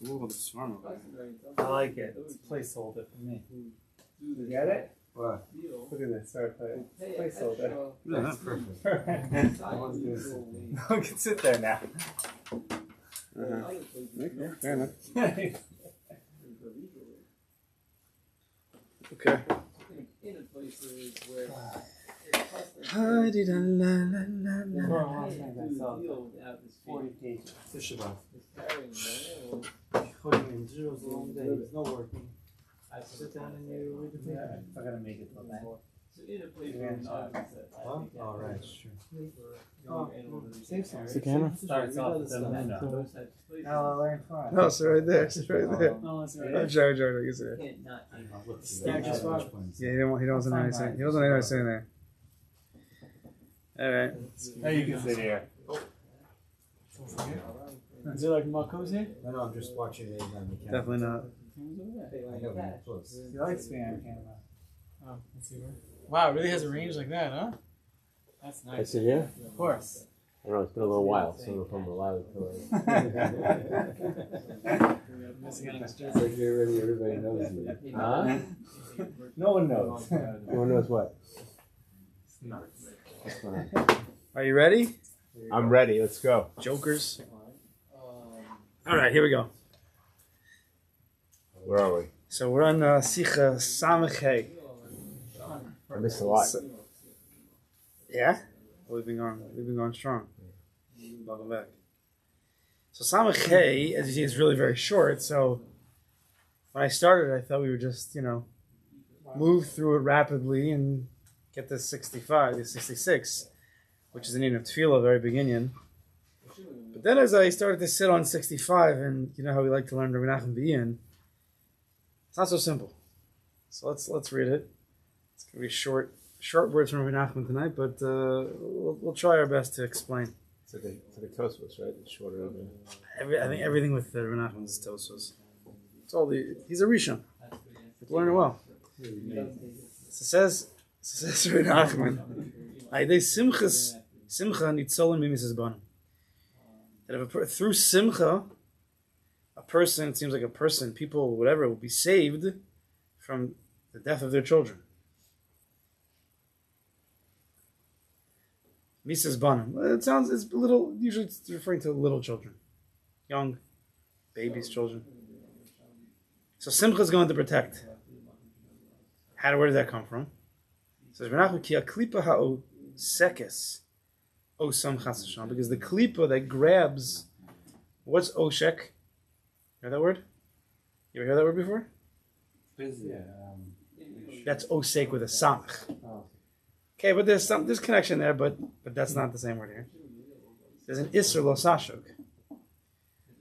Ooh, the swarm over there. I like it. It's a placeholder for me. You get it? What? Look at this. Sorry, placeholder. Yeah, that's perfect. No, we can sit there now. Okay, fair enough. Okay. There's no working. I sit down and you read the paper. I gotta make it till then. All right, sure. Save some. It's the camera? Starts off with them. No, I'll learn fine. No, it's right there. It's right there. No, it's right I'm sorry, Jordan. You said it. Yeah, he doesn't know anything. He doesn't know anything there. All right. Now you can sit here. Is it like Marco's here? No, I'm just watching it on the camera. Definitely not. I know, man, close. He likes being on camera. Oh, let's see where. Wow, it really has a range like that, huh? That's I nice. sit here? Of course. I don't know, it's been a little while, so if I'm allowed to. Missing out on this It's jersey. like already everybody knows me. Huh? No one knows. No one knows what? That's fine. Are you ready? I'm ready, let's go. Jokers. All right, here we go. Where are we? So we're on Sichos Samech Hey. I missed a lot. Yeah? We've been going strong. Welcome back. So Samech Hey, as you see, is really very short. So when I started, I thought we would just, move through it rapidly and get to 65, to 66, which is the name of Tefillah, very beginning. But then as I started to sit on 65, and you know how we like to learn Rabbi Nachman B'Yan, it's not so simple. So let's read it. It's going to be short words from Rabbi Nachman tonight, but we'll try our best to explain. It's like a Tosfos, right? It's shorter than I think everything with Rabbi Nachman is Tosfos. It's all he's a Rishon. Learn it well. So it says Rabbi Nachman, "Aidei simcha nitzolim b'mitzvos banim." That if through simcha, a person, it seems like a person, people, whatever, will be saved from the death of their children. Mises banim. It's a little. Usually, it's referring to little children, young babies, children. So simcha is going to protect. Where did that come from? It says ki aklipa ha'o sekes osam chas v'shalom, because the klipa that grabs, what's oshek? Hear that word? You ever heard that word before? That's osek with a samach. Okay, but there's connection there, but that's not the same word here. There's an isser lo sashuk.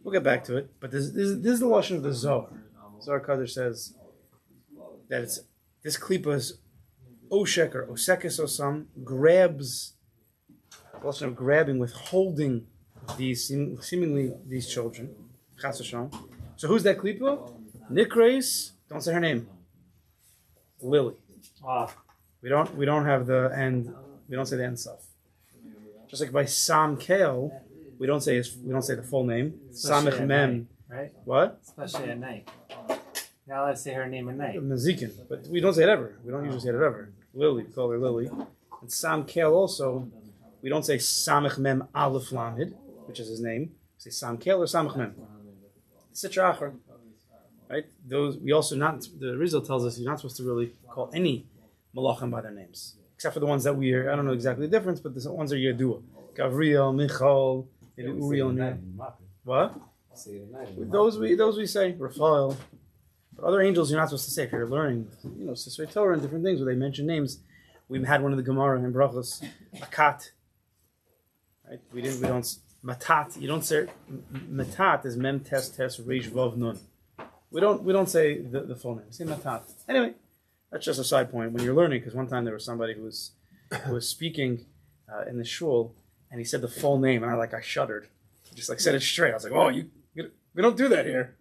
We'll get back to it, but this is the lashon of the Zohar. Zohar Kadosh says that it's this klipa's oshek or osekes osam grabs, the lashon of grabbing, withholding these seemingly these children. Chas v'shalom. So who's that klipa? Nikreis. Don't say her name. Lily. We don't have the end. We don't say the end stuff. Just like by Sam Kale, we don't say the full name. Samech Mem. Right? What? Especially at night. Now let's say her name at night. Mazikin. But we don't say it ever. We don't usually say it ever. Lily. We call her Lily. And Sam Kale also, we don't say Samech Mem Aleph Lamed, which is his name. We say Sam Kale or Samech Mem. Sitra Achar. Right? Those we also not. The Rizal tells us you're not supposed to really call any malachim by their names, except for the ones that we are. I don't know exactly the difference, but the ones are Yedua. Gavriel, Michal, maybe Uriel, and what? Those we say Raphael. But other angels you're not supposed to say if you're learning, Sisrei Torah and different things where they mention names. We had one of the Gemara in Brachos, Makat. Right? We don't Matat. You don't say Matat is Mem Tes Reish Vav Nun. We don't say the full name. We say Matat. Anyway, that's just a side point when you're learning, because one time there was somebody who was speaking in the shul, and he said the full name, and I shuddered. He just said it straight. I was like, "Oh, we don't do that here."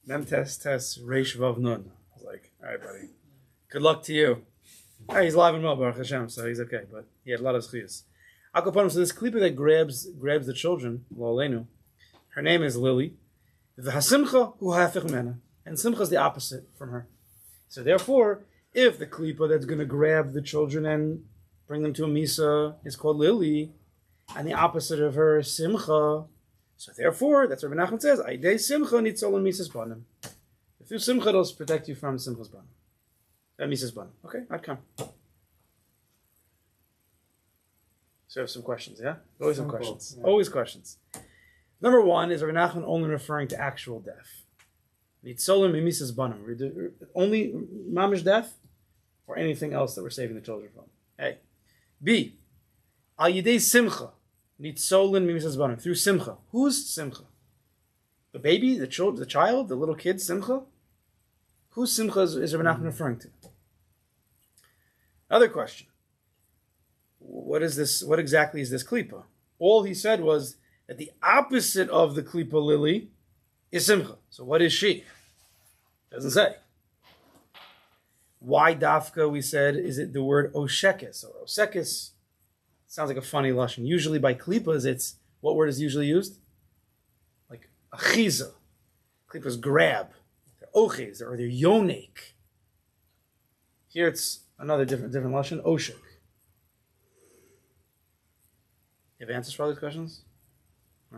Mem Tes Reish Vav Nun. I was like, "All right, buddy. Good luck to you." He's alive and well, Baruch Hashem, so he's okay. But he had a lot of schiyas. Akopanim, so this klipa that grabs the children, Lo Aleinu, her name is Lily, V'hasimcha hu hafich mena. And simcha is the opposite from her. So therefore, if the klipa that's going to grab the children and bring them to a misa is called lily, and the opposite of her is simcha, so therefore, that's what Rabbi Nachman says, Aidei simcha nitzol and misas banim. Through simcha, it'll protect you from simcha's banim. Misas banim. Okay, I'd come. So I have some questions, yeah? Always some questions. Yeah. Always questions. Number one, is Rabbi Nachman only referring to actual death? Nitzolim and misas banim. Only mamish death? Or anything else that we're saving the children from? A. B. Al yidei simcha. Nitzolim misas banim. Through simcha. Who's simcha? The baby? The child? The little kid? Simcha? Whose simcha is Rabbi Nachman referring to? Another question. What is this? What exactly is this klipa? All he said was that the opposite of the klipa lily is simcha. So what is she? Doesn't say. Why dafka, we said, is it the word oshekes? Or osekes sounds like a funny lashon. Usually by klipas, it's, what word is usually used? Like achiza. Klipas grab. They're oches, or they're yonek. Here it's another different lashon, oshek. You have answers for all these questions?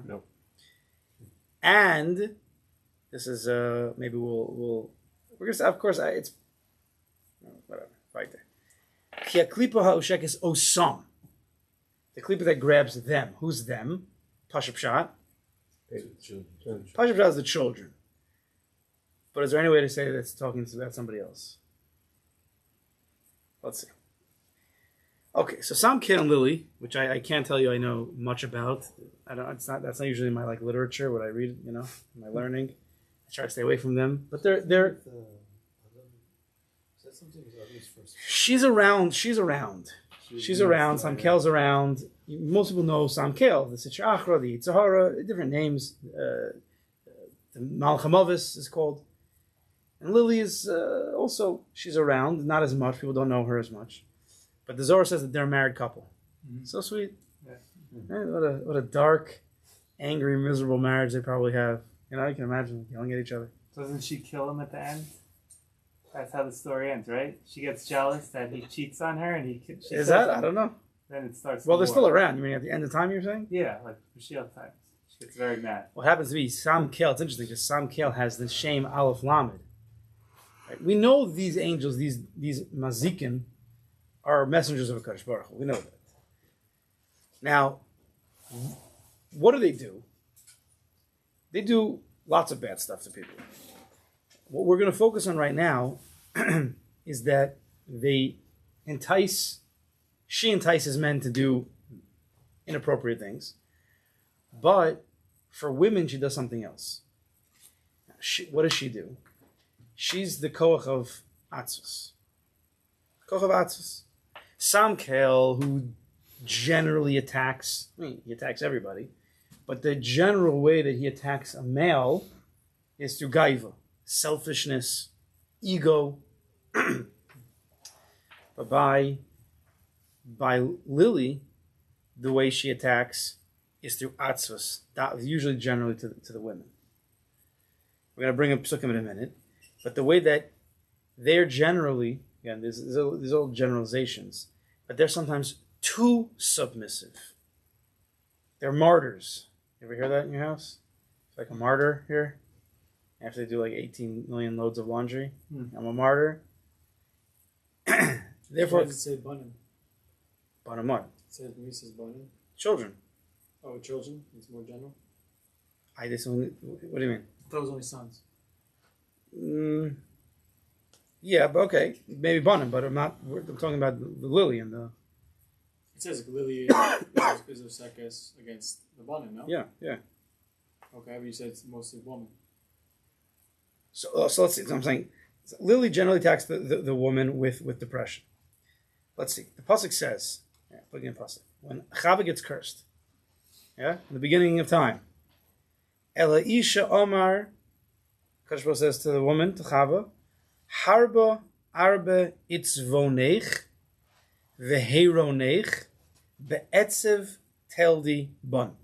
No. And this is maybe we're gonna say, of course it's whatever right there. Ki klipa ha'oshek is osam. The klipa that grabs them. Who's them? Pashup Pshat. Pashup Pshat is the children. But is there any way to say that it's talking about somebody else? Let's see. Okay, so Sam Kale and Lily, which I can't tell you I know much about. That's not usually my like literature, what I read, my learning. I try to stay away from them. But they're she's around. She's around. Sam Kale's around. Most people know Sam Kale, the Sichos, the Yitzhahara, different names. The Malchamavis is called. And Lily is also, she's around, not as much. People don't know her as much. But the Zohar says that they're a married couple. Mm-hmm. So sweet. Yeah. Mm-hmm. What a dark, angry, miserable marriage they probably have. You can imagine yelling at each other. Doesn't she kill him at the end? That's how the story ends, right? She gets jealous that he cheats on her, and is that? I don't know. Then it starts. Well, they're still around. You mean at the end of time? You're saying? Yeah, like Mashiach times. She gets very mad. What happens to be Sam Kale? It's interesting because Sam Kale has the shame Aleph Lamed. Right? We know these angels, these mazikim, are messengers of HaKadosh Baruch Hu. We know that. Now, what do? They do lots of bad stuff to people. What we're going to focus on right now is that she entices men to do inappropriate things. But for women, she does something else. What does she do? She's the koach of atzvus. Koach of atzvus. Sam Kale, who generally attacks, he attacks everybody, but the general way that he attacks a male is through gaiva, selfishness, ego. But by Lily, the way she attacks is through atzvus, usually generally to the women. We're going to bring up psukim in a minute, but the way that they're generally, again, there's all generalizations, but they're sometimes too submissive. They're martyrs. You ever hear that in your house? It's like a martyr here. After they do like 18 million loads of laundry. I'm a martyr. Therefore, Why does it say banim? Banim what? It says Mrs. Banim. Children. Oh, children? It's more general? What do you mean? I thought it was only sons. Yeah, but okay. Maybe Banim, but I'm talking about the lily and the... It says Lily is a sekes against the banim, no? Yeah. Okay, but you said it's mostly woman. So let's see. So I'm saying Lily generally attacks the woman with depression. Let's see. The pasuk says, look in pasuk, when Chava gets cursed, in the beginning of time, Ela Isha Omar, Kadosh Baruch says to the woman, to Chava, Harba Arbe Itzvonech Veheronech Be'etzev Teldi Bun.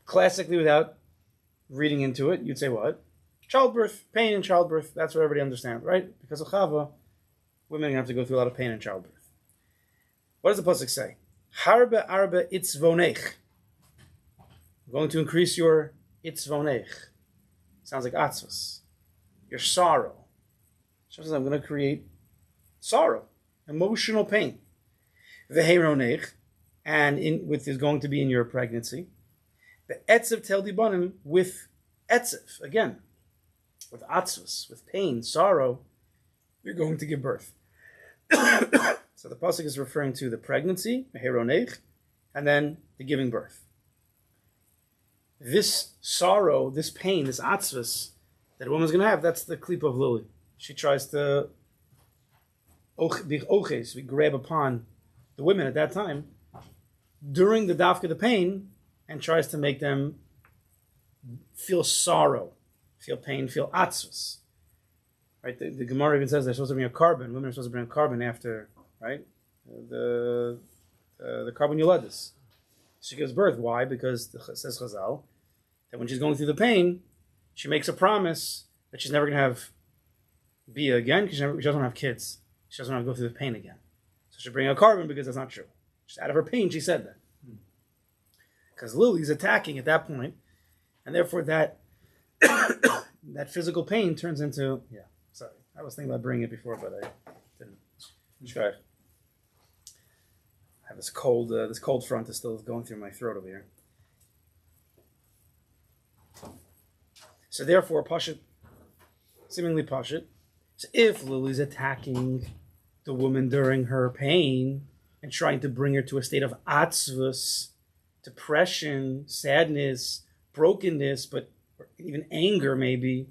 Classically, without reading into it, you'd say what? Childbirth, pain in childbirth. That's what everybody understands, right? Because of Chava, women have to go through a lot of pain in childbirth. What does the pasuk say? Harbe arbe itzvonech. I'm going to increase your itzvonech. Sounds like atzvos. Your sorrow. So I'm going to create sorrow, emotional pain. Veheronech, and is going to be in your pregnancy. The etzev tel dibanim, with etzev, again, with atzvos, with pain, sorrow, you're going to give birth. So the pasuk is referring to the pregnancy, veheronech, and then the giving birth. This sorrow, this pain, this atzvos that a woman's going to have, that's the klip of Lily. She tries to we grab upon the women at that time during the dafka, the pain, and tries to make them feel sorrow, feel pain, feel atzvos. Right? The Gemara even says they're supposed to bring a carbon. Women are supposed to bring a carbon after, right? The carbon yuladis. She gives birth. Why? Because it says Chazal that when she's going through the pain, she makes a promise that she's never going to have bia again because she doesn't have kids. She doesn't want to go through the pain again. So she'll bring a carbon because that's not true. Just out of her pain, she said that. Because Lily's attacking at that point, and therefore that that physical pain turns into, sorry. I was thinking about bringing it before, but I didn't. Try. I have this cold front is still going through my throat over here. So therefore, Pashit, seemingly Pashit, so if Lily's attacking the woman during her pain and trying to bring her to a state of atzvus, depression, sadness, brokenness, but even anger maybe,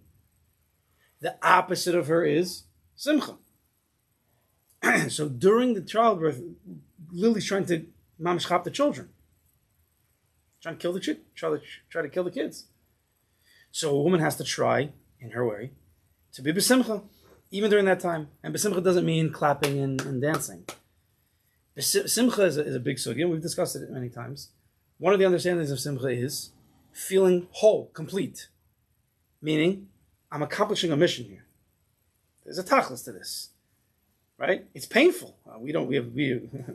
the opposite of her is simcha. So during the childbirth, Lily's trying to mamashchap the children, trying to kill try to kill the kids. So a woman has to try, in her way, to be b'simcha, even during that time. And b'simcha doesn't mean clapping and dancing. Simcha is a big sugya. We've discussed it many times. One of the understandings of simcha is feeling whole, complete. Meaning, I'm accomplishing a mission here. There's a tachlis to this, right? It's painful. We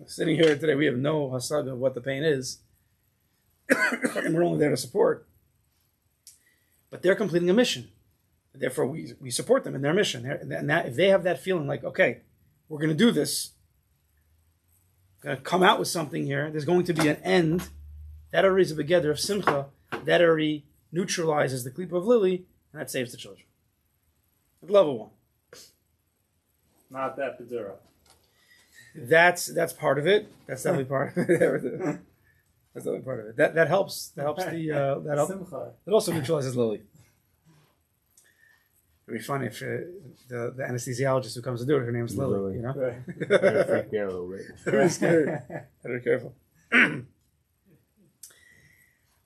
sitting here today, we have no hasaga of what the pain is, and we're only there to support. But they're completing a mission. Therefore, we support them in their mission. And that, if they have that feeling like, okay, we're going to do this, going to come out with something here, there's going to be an end, that already is a begether of simcha, that already neutralizes the klip of Lily, and that saves the children. At level 1. Not that pedura. That's part of it. That's definitely part of it. That's definitely part of it. That helps. That helps Simcha. It also neutralizes Lily. It'd be funny if the anesthesiologist who comes to do it, her name's Lily. You know, Right. Freak there a little bit. very scary. Gotta be careful.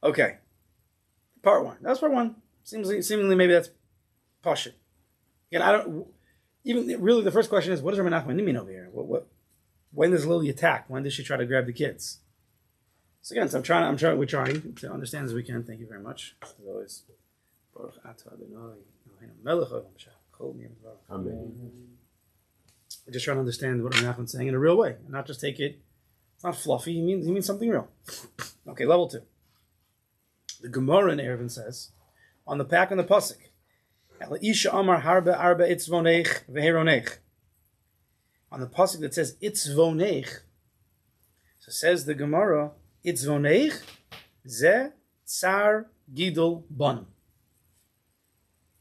Okay, part 1. That's part 1. Seemingly maybe that's pashut. Again, I don't. Even really, the first question is, what does Rabbi Nachman mean over here? When does Lily attack? When does she try to grab the kids? So again, we're trying to understand as we can. Thank you very much. As always. Amen. We're just trying to understand what Rabbi Nachman's saying in a real way, and not just take it. It's not fluffy. He means something real. Okay, level 2. The Gemara in Eruvin says, on the pack on the pasuk, Isha Amar Harbe Arbe Itzvonech Veheronech. On the pasuk that says Itzvonech, so says the Gemara, Itzvonech Ze Tsar Gidol Banim.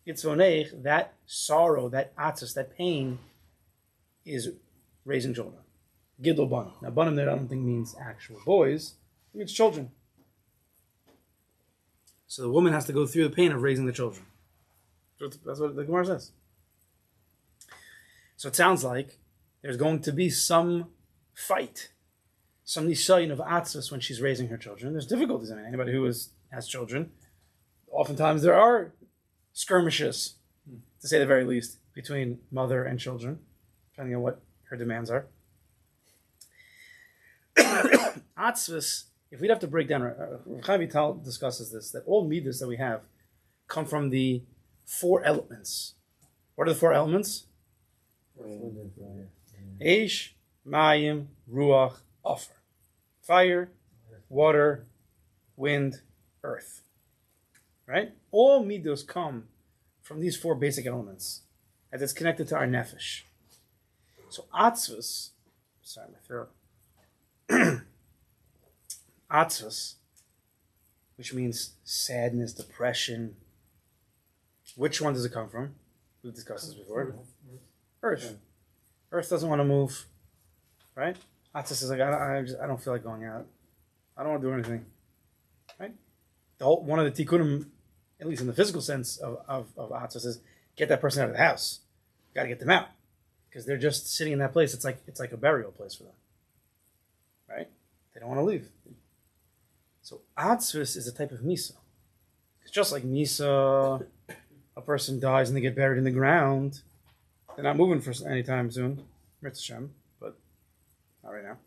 Itzvonech, that sorrow, that atzis, that pain, is raising children. Gidol Banim. Now Banim there I don't think means actual boys, it means children. So the woman has to go through the pain of raising the children. That's what the Gemara says. So it sounds like there's going to be some fight, some nisayon of atzvus when she's raising her children. There's difficulties. I mean, anybody who has children, oftentimes there are skirmishes, to say the very least, between mother and children, depending on what her demands are. Atzvus, if we'd have to break down, Chaim Vital discusses this, that all midas that we have come from the 4 elements. What are the 4 elements? Eish, Mayim, Ruach, Ofer. Fire, water, wind, earth. Right? All midos come from these 4 basic elements, as it's connected to our nefesh. So atzvus, sorry, my throat. Atzvus, which means sadness, depression. Which one does it come from? We've discussed this before. Earth. Earth doesn't want to move, right? Atzvus is like, I don't feel like going out. I don't want to do anything, right? One of the tikkunim, at least in the physical sense of Atzvus, is get that person out of the house. Got to get them out because they're just sitting in that place. It's like a burial place for them, right? They don't want to leave. So Atzvus is a type of misa. It's just like misa. A person dies and they get buried in the ground. They're not moving for any time soon, Mitzvah Shem, but not right now.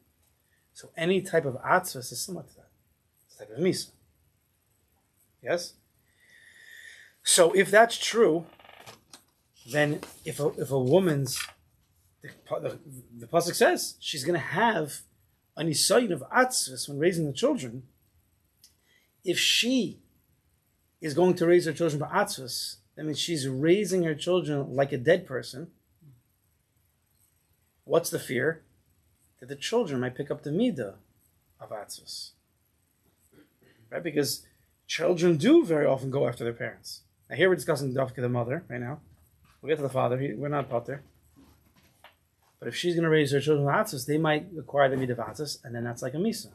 So any type of atzvus is similar to that. It's a type of misa. Yes? So if that's true, then if a woman's, the pasuk says she's going to have an isayin of atzvus when raising the children. If she is going to raise her children by atzvus, that means she's raising her children like a dead person. What's the fear? That the children might pick up the midah of atzvus. Right? Because children do very often go after their parents. Now here we're discussing the mother right now. We'll get to the father. We're not pater. But if she's going to raise her children with atzvus, they might acquire the midah of atzvus, and then that's like a misa.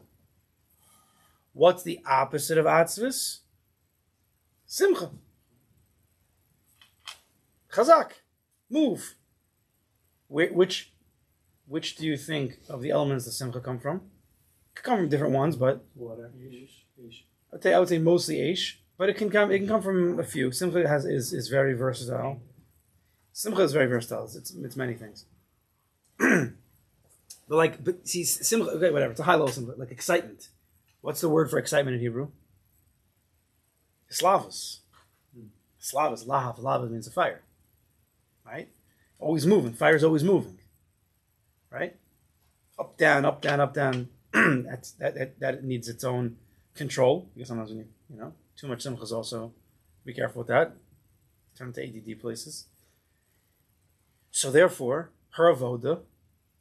What's the opposite of atzvus? Simcha. Chazak. Move. Which do you think of the elements that simcha come from? Could come from different ones, but Water. I would say mostly eish, but it can come from a few. Simcha is very versatile. Simcha is very versatile. It's many things. but see, simcha. Okay, whatever. It's a high level simcha, like excitement. What's the word for excitement in Hebrew? Slavos. Slavos. Lahav. Lahav means a fire. Right? Always moving. Fire's always moving. Right? Up, down, up, down, up, down. that needs its own control. Because sometimes when you too much simcha is also, be careful with that. Turn to ADD places. So therefore, her avoda,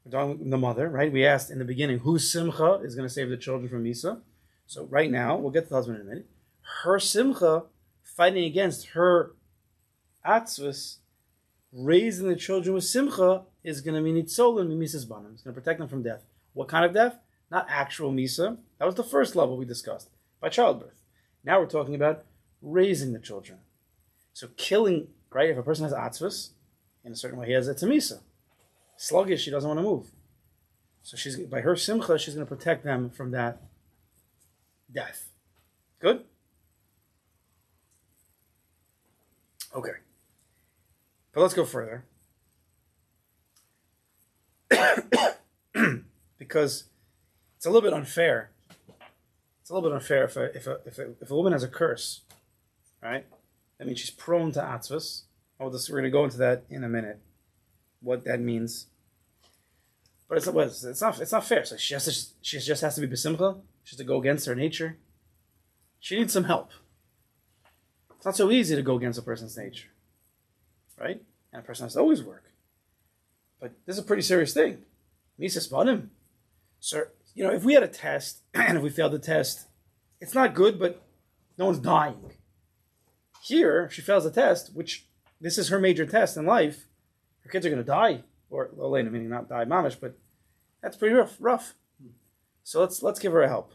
the mother, right? We asked in the beginning, whose simcha is going to save the children from Misa? So right now, we'll get to the husband in a minute. Her simcha, fighting against her atzvus, raising the children with simcha, is going to be nitzolim mimisas banim. It's going to protect them from death. What kind of death? Not actual misa. That was the first level we discussed, by childbirth. Now we're talking about raising the children. So killing, right? If a person has atzvus, in a certain way, he has a misa. Sluggish, she doesn't want to move. So she's by her simcha, she's going to protect them from that death. Good? Okay. But let's go further. Because it's a little bit unfair. It's a little bit unfair if a woman has a curse, right? That means she's prone to atzvus. We're going to go into that in a minute. What that means, but it's not fair. So she just has to be besimcha. She has to go against her nature. She needs some help. It's not so easy to go against a person's nature, right? And a person has to always work. But this is a pretty serious thing. Misas banim. So if we had a test and if we failed the test, it's not good, but no one's dying. Here, if she fails the test, which this is her major test in life, her kids are going to die, or Elena, meaning not die mamish, but that's pretty rough. So let's give her a help.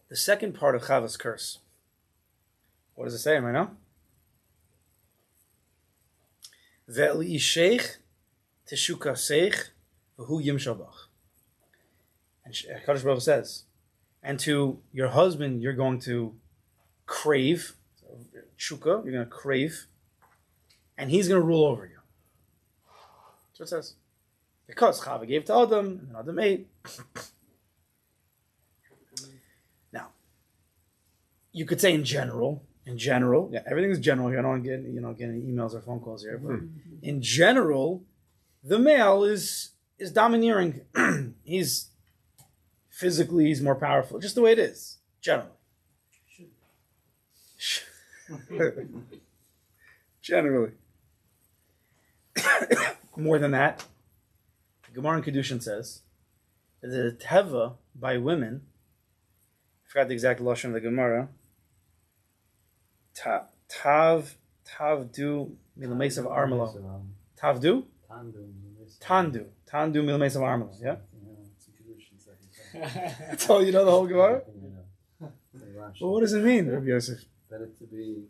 The second part of Chava's curse. What does it say? Am I know? Ve'li'isheich teshukaseich v'hu yimshabach. And Kadosh Baruch Hu says, and to your husband you're going to crave, shuka, you're going to crave, and he's going to rule over you. That's what it says. Because Chava gave to Adam, and Adam ate. Now, you could say in general, yeah, everything's general here. I don't want to get any emails or phone calls here, but in general, the male is domineering. He's more powerful, just the way it is, generally. Generally. More than that, the Gemara in Kedushin says that the teva by women, I forgot the exact lashon of the Gemara, tavdu milamesav armelo. Tavdu? Tandu milamesav armelo, yeah? That's all you know the whole Gemara? Well, what does it mean, Rabbi Yosef? Better to be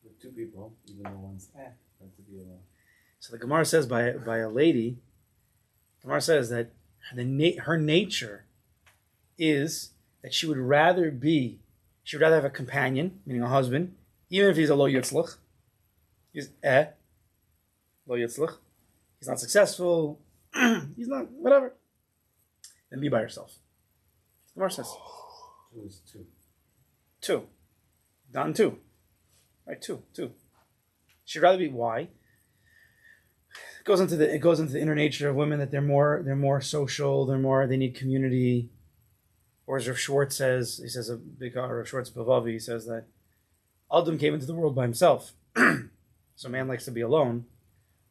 with two people, even though one's better to be alone. So the Gemara says by a lady, Gemara says that her nature is that she would rather have a companion, meaning a husband, even if he's a lo yitzlach. He's lo yitzlach. He's not successful. He's not whatever. Than be by herself. Gemara says. Two is two. Two. Done two. Right, two. She'd rather be why? It goes into the inner nature of women that they're more social, they need community. Or as Rav Schwartz says, he says Rav Schwartz Bavavi, he says that Adam came into the world by himself. So man likes to be alone,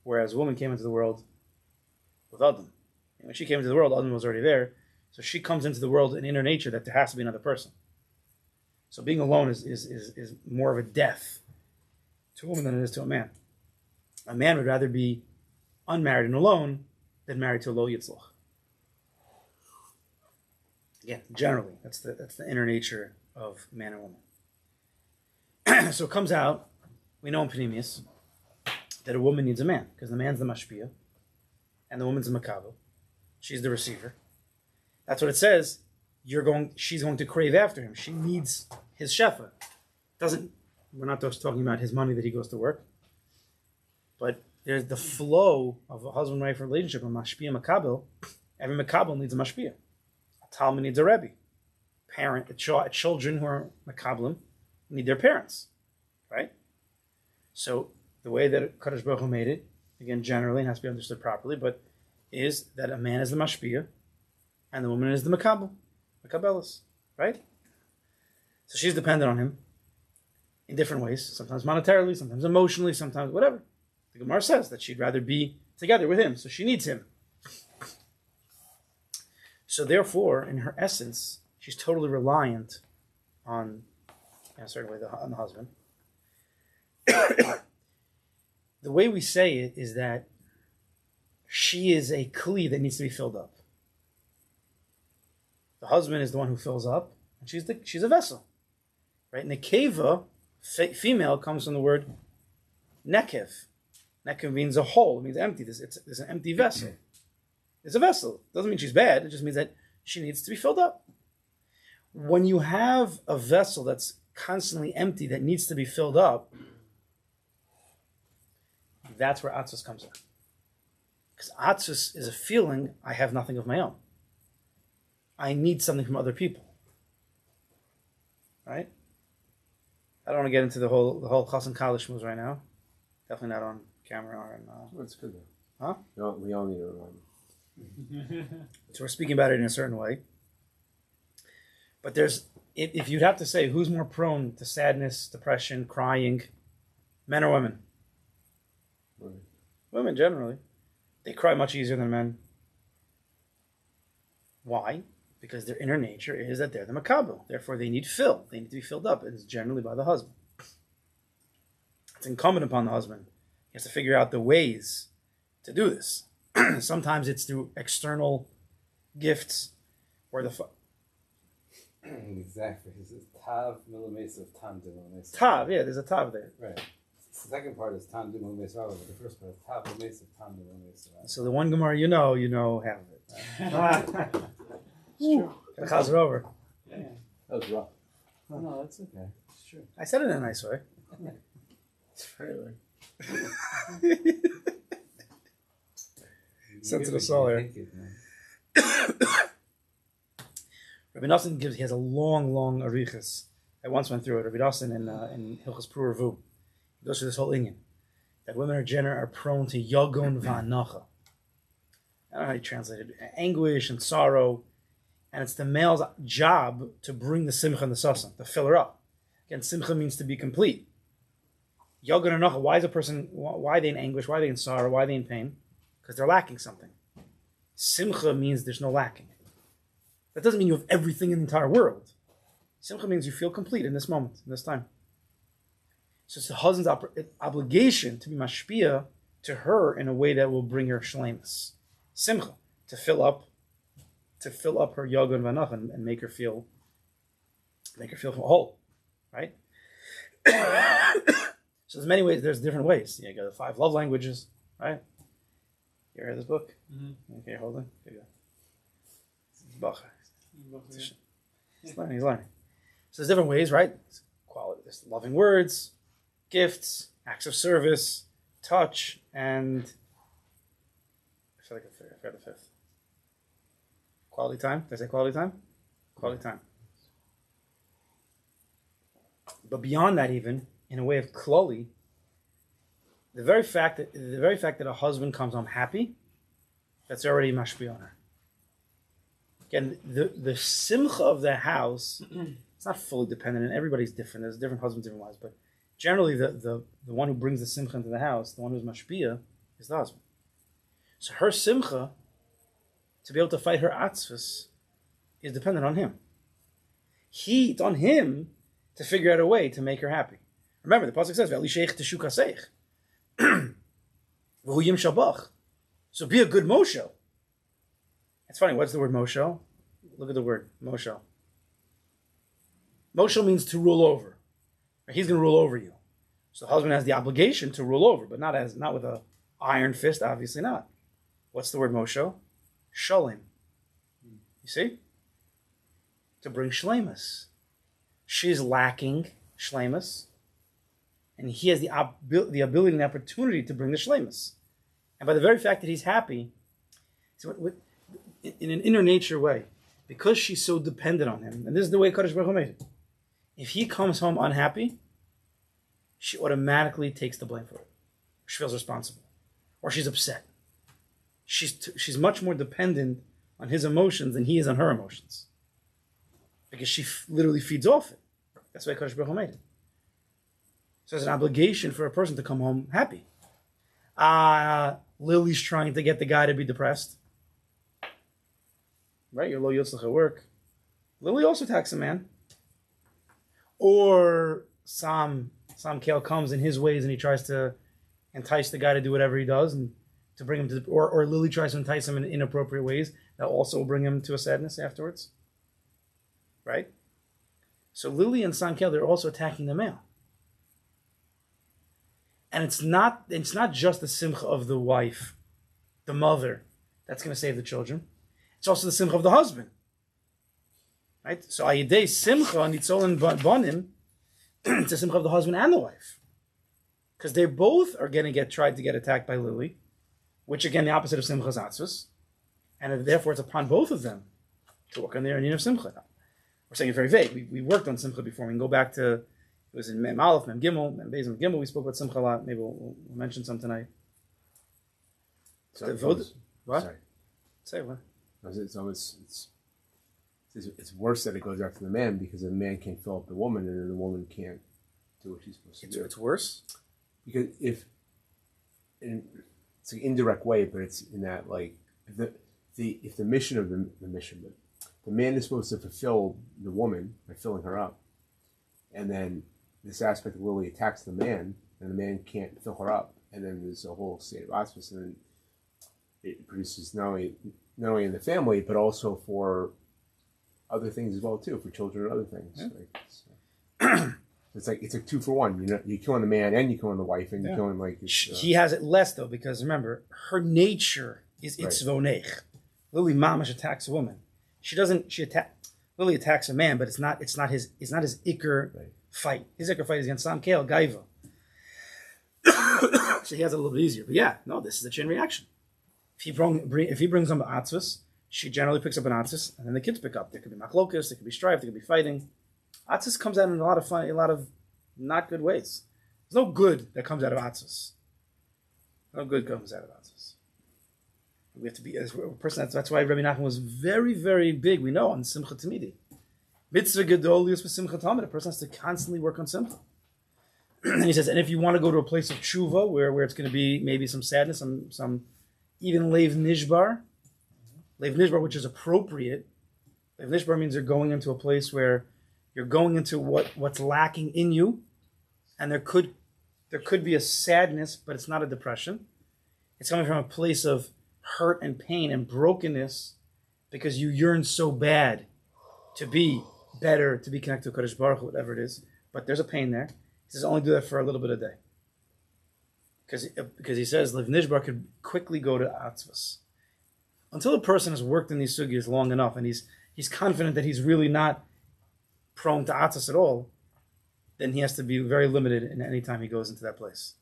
whereas a woman came into the world with Adam. And when she came into the world, Adam was already there. So she comes into the world in inner nature that there has to be another person. So being alone is more of a death to a woman than it is to a man. A man would rather be unmarried and alone than married to a lo yitzlach. Again, generally, that's the inner nature of man and woman. So it comes out, we know in Panemius, that a woman needs a man, because the man's the mashpia, and the woman's the makabel. She's the receiver. That's what it says. She's going to crave after him. She needs his shefa. We're not just talking about his money that he goes to work, but there's the flow of a husband-wife relationship, a mashpia makabel. Every makabel needs a mashpia. A talmud needs a rebbe. Children who are makabelim need their parents, right? So the way that Kadosh Baruch Hu made it, again, generally, it has to be understood properly, but is that a man is the mashpia and the woman is the makabelis, right? So she's dependent on him in different ways, sometimes monetarily, sometimes emotionally, sometimes whatever. The Gemara says that she'd rather be together with him, so she needs him. So therefore, in her essence, she's totally reliant on, in a certain way, on the husband. The way we say it is that she is a kli that needs to be filled up. The husband is the one who fills up, and she's a vessel, right? Nekeva, female, comes from the word nekev. Nekev means a hole. It means empty. There's an empty vessel. It's a vessel. It doesn't mean she's bad. It just means that she needs to be filled up. When you have a vessel that's constantly empty, that needs to be filled up, that's where atzos comes in. Because atzos is a feeling, I have nothing of my own. I need something from other people. Right? I don't want to get into the whole chas and kalish moves right now. Definitely not on camera or That's good though. Huh? We all need a reminder. So we're speaking about it in a certain way. But if you'd have to say who's more prone to sadness, depression, crying, men or women? Right. Women generally. They cry much easier than men. Why? Because their inner nature is that they're the makabel. Therefore, they need fill. They need to be filled up. And it's generally by the husband. It's incumbent upon the husband. He has to figure out the ways to do this. Sometimes it's through external gifts or the... Exactly. This is tav milamesa of tam de milamesa. Tav, yeah, there's a tav there. Right. The second part is tam de milamesa, but the first part is tav milamesa of tam de milamesa. So the one Gemara you know half of it. It's true. Gotta chaz it over. Yeah. That was rough. Oh, no, that's okay. It's true. I said it in a nice way. Really? Sensitive soul here. Rabbi Nosson he has a long arichas I once went through it. Rabbi Dawson in Hilchos Puravu. He goes through this whole inyan that women are prone to yagon va'anacha. I don't know how you translate it. Anguish and sorrow, and it's the male's job to bring the simcha and the sasan, to fill her up. Again, simcha means to be complete. Yagon and anacha. Why is a person? Why are they in anguish? Why are they in sorrow? Why are they in pain? Because they're lacking something. Simcha means there's no lacking. That doesn't mean you have everything in the entire world. Simcha means you feel complete in this moment, in this time. So it's the husband's obligation to be mashpia to her in a way that will bring her shleimus. Simcha, to fill up her yagon vanach and make her feel whole, right? So there's many ways. There's different ways. You got the 5 love languages, right? You heard this book? Mm-hmm. Okay, hold on. He's learning. So there's different ways, right? Quality. There's loving words, gifts, acts of service, touch, and I feel like I forgot the 5th. Quality time. Did I say quality time? Quality time. But beyond that, even in a way of klali, the very fact that a husband comes home happy, that's already mashpi on her. Again, the simcha of the house, it's not fully dependent, and everybody's different. There's different husbands, different wives, but generally the one who brings the simcha into the house, the one who's mashpia, is the husband. So her simcha, to be able to fight her atzvus, is dependent on him. It's on him to figure out a way to make her happy. Remember, the pasuk says, "V'alisheich teshu kaseich." V'hu yim shabach. So be a good moshe. It's funny. What's the word moshe? Look at the word moshe. Moshe means to rule over. He's going to rule over you. So the husband has the obligation to rule over, but not with a iron fist. Obviously not. What's the word moshe? Shalom. You see? To bring shleimus. She's lacking shleimus, and he has the ability and the opportunity to bring the shleimus. And by the very fact that he's happy, so in an inner nature way, because she's so dependent on him, and this is the way Kadosh Baruch Hu made it. If he comes home unhappy, she automatically takes the blame for it. She feels responsible, or she's upset. She's much more dependent on his emotions than he is on her emotions, because she literally feeds off it. That's why Kadosh Baruch Hu made it. So it's an obligation for a person to come home happy. Lily's trying to get the guy to be depressed. Right? You're low yotzlach at work. Lily also attacks a man. Or Sam Kale comes in his ways and he tries to entice the guy to do whatever he does and to bring him to or Lily tries to entice him in inappropriate ways that also will bring him to a sadness afterwards. Right? So Lily and Sam Kale, they're also attacking the male. And it's not just the simcha of the wife, the mother, that's going to save the children. It's also the simcha of the husband. Right? So ayidei simcha nitzolin banim, it's the simcha of the husband and the wife. Because they both are going to tried to get attacked by Lily, which again, the opposite of simcha is atzvus. And therefore it's upon both of them to work on their union of simcha. We're saying it very vague. We worked on simcha before. We can go back to, it was in Mem Aleph, Mem Gimel, Mem Beis, Mem Gimel. We spoke about simcha a lot. Maybe we'll mention some tonight. So What? Sorry. Say what? It's worse that it goes after the man because the man can't fill up the woman and then the woman can't do what she's supposed to do. It's worse? Because it's an indirect way, but it's in that like if the mission of the mission, but the man is supposed to fulfill the woman by filling her up, and then this aspect of Lily attacks the man, and the man can't fill her up, and then there's a whole state of auspice, and then it produces not only in the family but also for other things as well too, for children and other things. Yeah. It's like 2 for 1. You know, you're killing the man and you're killing the wife, and you're killing like. He has it less though, because remember, her nature is itzvonech. Lily mamash attacks a woman. Lily attacks a man, but it's not his ikr fight. His ikr fight is against Sam Kale Gaiva. So he has it a little bit easier. But yeah, no, this is a chain reaction. If he brings home atzvus, she generally picks up an atzvus, and then the kids pick up. There could be machlokas, there could be strife, there could be fighting. Atzis comes out in a lot of not good ways. There's no good that comes out of Atzis. No good comes out of Atzis. We have to be as a person. That's why Rabbi Nachman was very, very big. We know on Simcha Tamidi. Mitzvah Gedolius with Simcha Tamid. A person has to constantly work on Simcha. And he says, and if you want to go to a place of tshuva where it's going to be maybe some sadness, some even leiv nishbar, which is appropriate. Leiv nishbar means you're going into a place where you're going into what's lacking in you, and there could be a sadness, but it's not a depression. It's coming from a place of hurt and pain and brokenness because you yearn so bad to be better, to be connected to Kodesh Baruch Hu, whatever it is. But there's a pain there. He says only do that for a little bit a day. Because he says Lev Nishbar could quickly go to Atzvas. Until a person has worked in these sugyas long enough and he's confident that he's really not prone to Atzvas at all, then he has to be very limited in any time he goes into that place.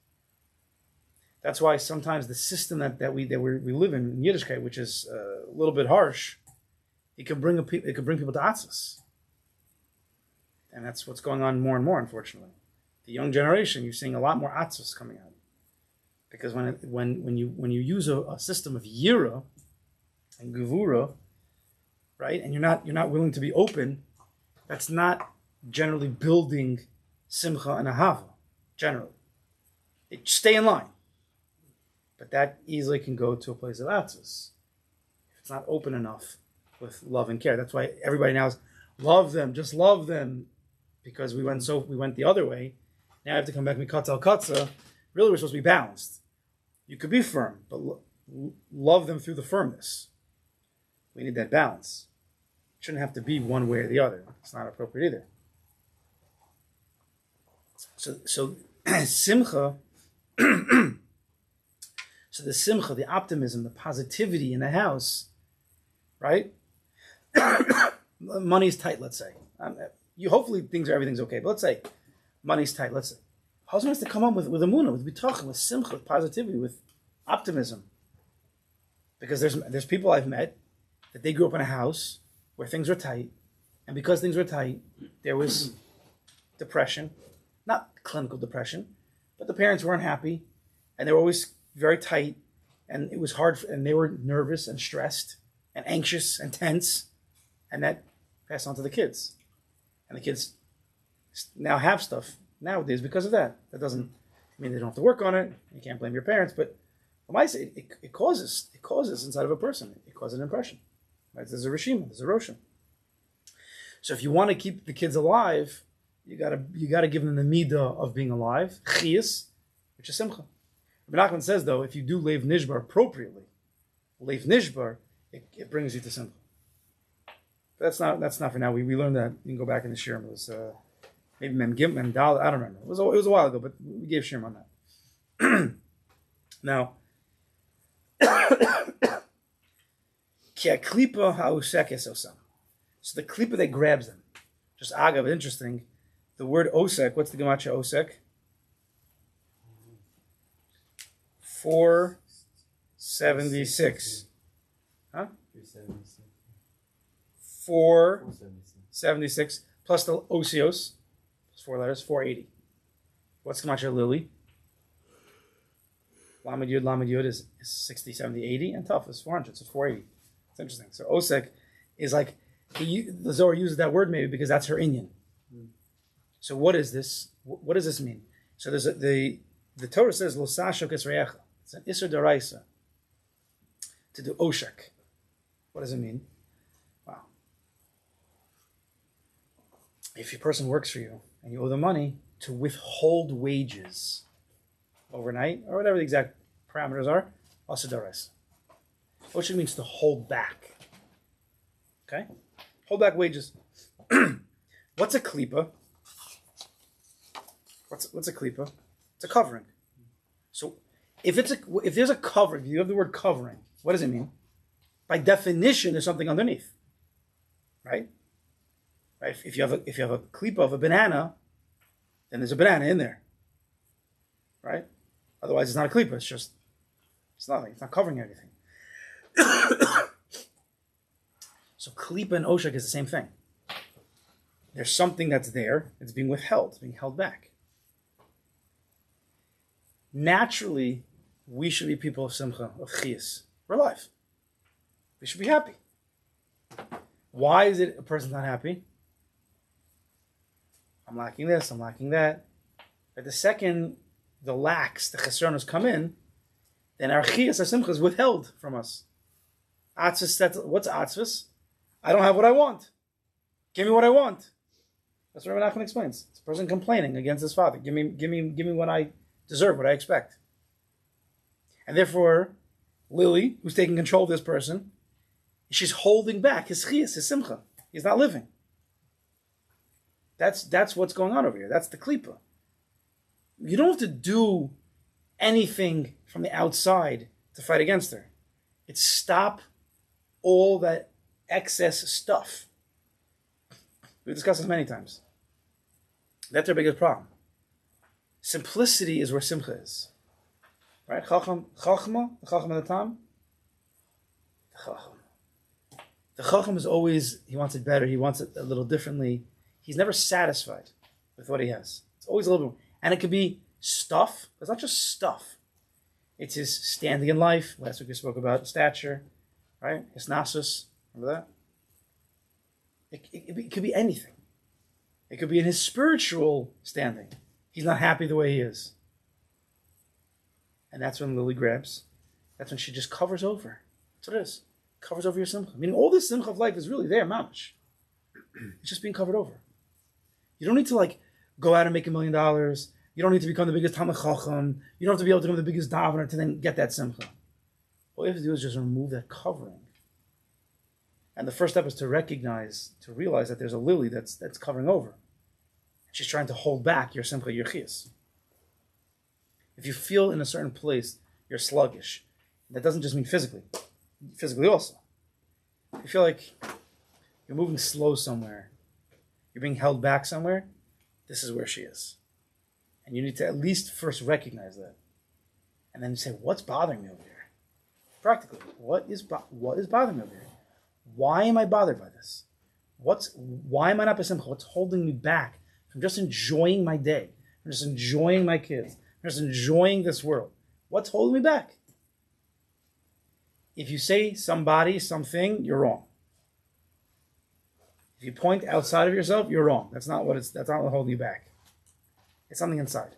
That's why sometimes the system that we live in Yiddishkeit, which is a little bit harsh, it could bring people to Atzvas. And that's what's going on more and more, unfortunately. The young generation, you're seeing a lot more atzvus coming out, because when you use a system of yira and gevura, right, and you're not willing to be open, that's not generally building simcha and ahava. Generally, stay in line, but that easily can go to a place of atzvus if it's not open enough with love and care. That's why everybody now is love them, just love them, because we went the other way. Now I have to come back mikatza al katza. Really, we're supposed to be balanced. You could be firm, but love them through the firmness. We need that balance. It shouldn't have to be one way or the other. It's not appropriate either. So simcha. So the simcha, the optimism, the positivity in the house, right? Money's tight, let's say. Hopefully everything's okay, but let's say money's tight. Let's say husband has to come up with emunah, with bitachon, with simcha, with positivity, with optimism. Because there's people I've met that they grew up in a house where things were tight, and because things were tight, there was depression, not clinical depression, but the parents weren't happy, and they were always very tight, and it was hard, and they were nervous and stressed and anxious and tense, and that passed on to the kids, and the kids now have stuff nowadays because of that. That doesn't mean they don't have to work on it. You can't blame your parents, but it causes inside of a person. It causes an impression. Right? There's a rishima, there's a roshan. So if you want to keep the kids alive, you gotta give them the midah of being alive, chiyas, which is simcha. Rabbi Nachman says though, if you do leiv nishbar appropriately, leiv nishbar, it brings you to simcha. That's not for now. We learned that. You can go back in the shirim. It was maybe Mem Gim, Mem Dal. I don't remember. It was a while ago, but we gave shirim on that. Now, kia klipa ha'usek es osam. So the klipa that grabs them. Just agav, interesting. The word osek. What's the gematria osek? 476. Huh? 476 plus the osios, 4 letters, 480. What's gematria lily? Lamed Yud is 60, 70, 80, and Tuf is 400, so 480. It's interesting. So Osek is like, the Zohar uses that word maybe because that's her inyan. So what is this? What does this mean? So there's the Torah says, Losashok esreyecha. It's an Isser Daraisa to do Oshek. What does it mean? Wow. If a person works for you and you owe them money, to withhold wages overnight, or whatever the exact parameters are, also Daraisa. Oshek means to hold back. Okay? Hold back wages. What's a klipa? What's a klipa? It's a covering. So if there's a covering, if you have the word covering, what does it mean? By definition, there's something underneath. Right? Right? If you have a klipa of a banana, then there's a banana in there. Right? Otherwise, it's not a klipa. It's nothing. It's not covering anything. So klipa and oshek is the same thing. There's something that's there, it's being withheld, it's being held back. Naturally, we should be people of simcha, of chiyas. We're alive. We should be happy. Why is it a person's not happy? I'm lacking this, I'm lacking that. But the second the lacks, the chesronos come in, then our chiyas, our simcha is withheld from us. Atzvus, what's atzvus? I don't have what I want. Give me what I want. That's what Rabbi Nachman explains. It's a person complaining against his father. Give me what I deserve, what I expect. And therefore, Lily, who's taking control of this person, she's holding back his chiyas, his simcha. He's not living. That's what's going on over here. That's the klipa. You don't have to do anything from the outside to fight against her. It's stop all that excess stuff. We've discussed this many times. That's our biggest problem. Simplicity is where simcha is. Right? Chachma, the Chacham of the Tam. The Chacham. The Chacham is always, he wants it better, he wants it a little differently. He's never satisfied with what he has. It's always a little bit more. And it could be stuff. It's not just stuff. It's his standing in life. Last week we spoke about stature, right? His nasus. Remember that? It could be anything. It could be in his spiritual standing. He's not happy the way he is. And that's when Lily grabs. That's when she just covers over. That's what it is. Covers over your simcha. Meaning all this simcha of life is really there, mamash. It's just being covered over. You don't need to go out and make $1 million. You don't need to become the biggest Talmid Chacham. You don't have to be able to become the biggest davener to then get that simcha. All you have to do is just remove that covering. And the first step is to realize that there's a lily that's covering over. She's trying to hold back your simcha, your chiyas. If you feel in a certain place you're sluggish, that doesn't just mean physically also. If you feel like you're moving slow somewhere, you're being held back somewhere, this is where she is. And you need to at least first recognize that. And then you say, what's bothering me over here? Practically, what is bothering me over here? Why am I bothered by this? Why am I not besimcha? What's holding me back from just enjoying my day, from just enjoying my kids, from just enjoying this world? What's holding me back? If you say somebody, something, you're wrong. If you point outside of yourself, you're wrong. That's not what's holding you back. It's something inside.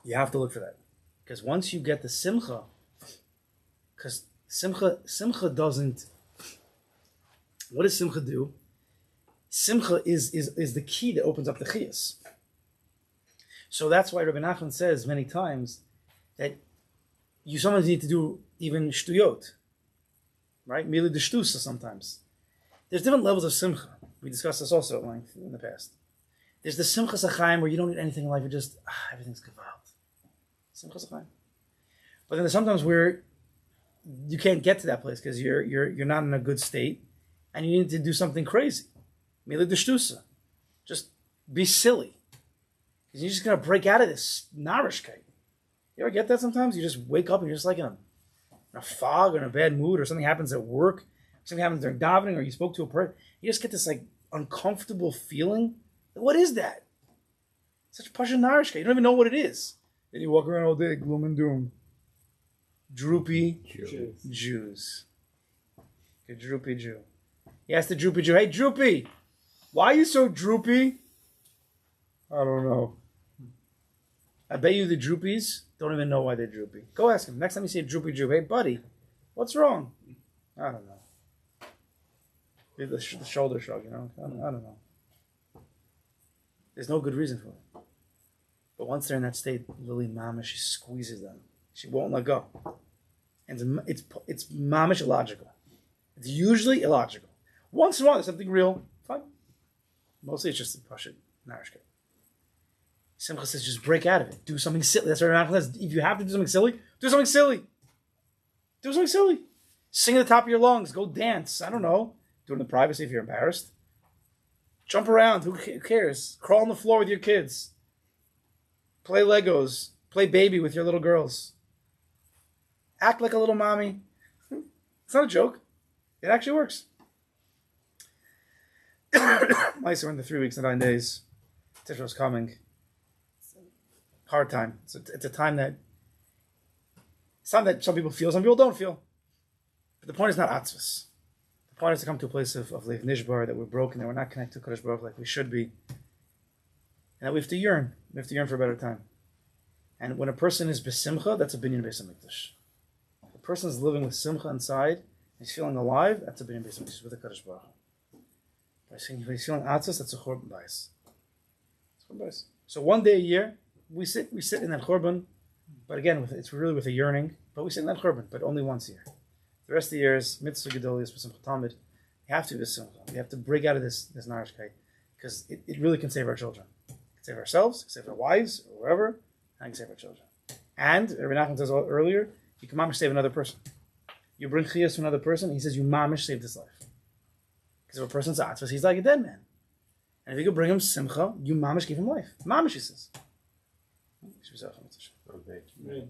You have to look for that. Because once you get the simcha, because simcha doesn't, what does simcha do? Simcha is the key that opens up the chiyas. So that's why Rabbi Nachman says many times that you sometimes need to do even shtuyot, right? Mili de shtusa sometimes. There's different levels of simcha. We discussed this also at length in the past. There's the simcha sachaim where you don't need anything in life, you're just, everything's gewalt. Simcha sachaim. But then there's sometimes where you can't get to that place because you're not in a good state and you need to do something crazy. Mili de shtusa. Just be silly. Because you're just going to break out of this narishkeit. You ever get that sometimes? You just wake up and you're just like in a fog or in a bad mood, or something happens at work, something happens during davening, or you spoke to a person. You just get this uncomfortable feeling. What is that? Such pasha narishka. You don't even know what it is. Then you walk around all day, gloom and doom. Droopy Jews. A droopy Jew. He asked the droopy Jew, hey droopy, why are you so droopy? I don't know. I bet you the droopies don't even know why they're droopy. Go ask him. Next time you see a droopy Jew, hey buddy, what's wrong? I don't know. The shoulder shrug, I don't know. There's no good reason for it. But once they're in that state, Lily Mama, she squeezes them. She won't let go. And it's mamish illogical. It's usually illogical. Once in a while, there's something real. Fine. Mostly it's just a pashut narishka. Simcha says, just break out of it. Do something silly. That's what Rav says. If you have to do something silly, do something silly. Do something silly. Sing at the top of your lungs. Go dance. I don't know. Do it in the privacy if you're embarrassed. Jump around. Who cares? Crawl on the floor with your kids. Play Legos. Play baby with your little girls. Act like a little mommy. It's not a joke. It actually works. Nice, we're in the 3 weeks and 9 days. Tishrau's coming. Hard time. It's a time that some people feel, some people don't feel. But the point is not atzvus. The point is to come to a place of Lev Nishbar, that we're broken, that we're not connected to Kodesh Baruch like we should be. And that we have to yearn. We have to yearn for a better time. And when a person is besimcha, that's a binyan beis hamikdash. If a person is living with simcha inside, he's feeling alive, that's a binyan beis hamikdash with the Kodesh Baruch. But he's feeling atzvus, that's a chorban bayis. So one day a year, we sit in that chorban, but again, it's really with a yearning, but we sit in that chorban, but only once a year. The rest of the year is mitzvah gedolius b'simcha tamid. You have to be b'simcha. We have to break out of this narishkeit, because it really can save our children. It can save ourselves, it can save our wives, or wherever, and it can save our children. And, Rabbi Nachman says earlier, you can mamish save another person. You bring chiyas to another person, he says you mamish saved his life. Because if a person's atzvus, he's like a dead man. And if you could bring him simcha, you mamish give him life. Mamish, he says. Okay.